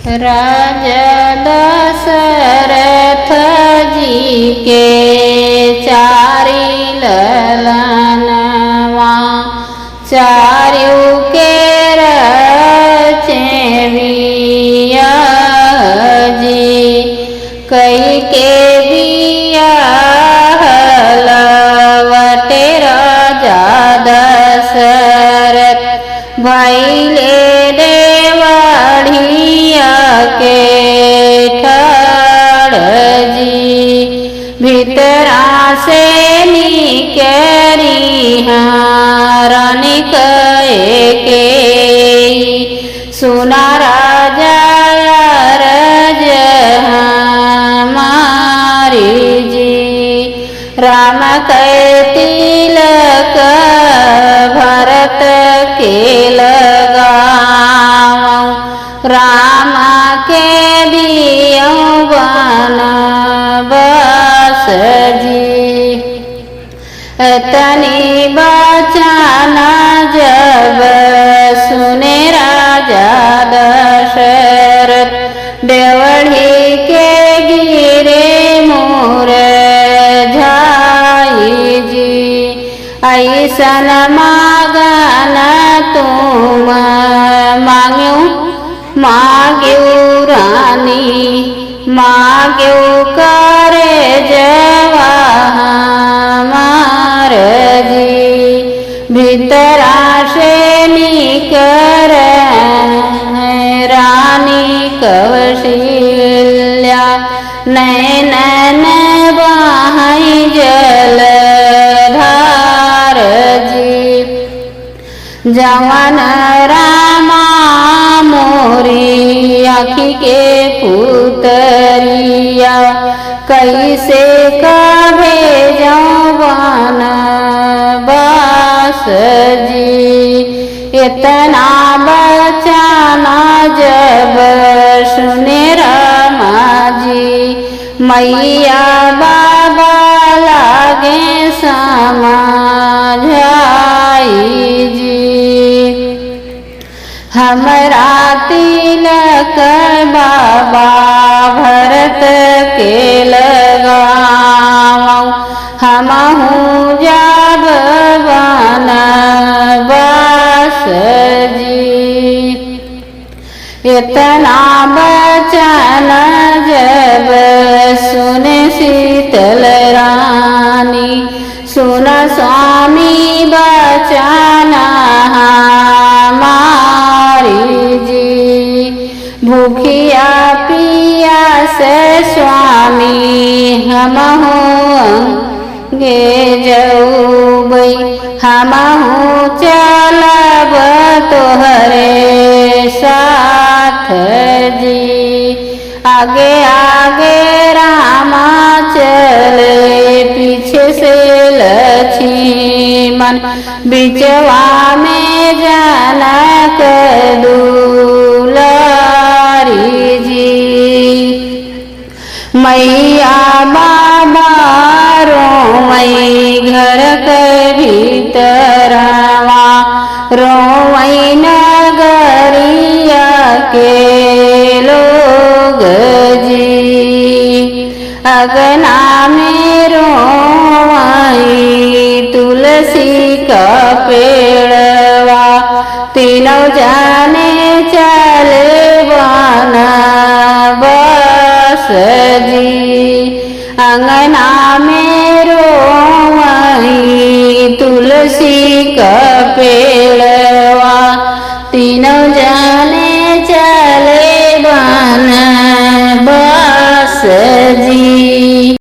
राजा दशरथ जी के चारि ललनवा चारु के रचे बियाह जी कई के बियाह लवटे राजा दशरथ भइले देवढ़िया के ठाड़ जी भीतरा से निकरी रानी कहे के सुना राजा रज हमारी जी राम कहे तिलक भरत के लगाऊं राम के दियो बनवास जी तनी बचाना जब सुने राजा दशरथ देवढ़ी के गिरे मुरझाई जी ऐसन मागन तुम मांग्यू रानी मांग्यू करे जवाहर जी भीतरा से निकर रानी कौशल्या नैनन बहाई जलधार जी जवन रामा मोरी आँखी के पुतरिया कैसे कभे जवन बास जी इतना बचाना जब सुने रामा जी मैया बाबा लागे समझाई जी हमरा तिलक बाबा भरत के लगाऊं हमहू जब बनवास जी इतना बचन जब सुने शीतल रानी सुन स्वामी बचना हमारी जी भूखिया पिया से स्वामी हमहू गे जऊबै हमहू चलब तोहरे साथ जी आगे आगे रामा चले पीछे से लक्ष्मण बिचवा में जनक दुलारी जी मैया बाबा रोवई घर के भीतरवा रोवई नगरिया के लोग जी अगना में रोवई तुलसी का पेड़वा तीनों जाने चले बनवास जी अंगना में रोवई तुलसी का पेड़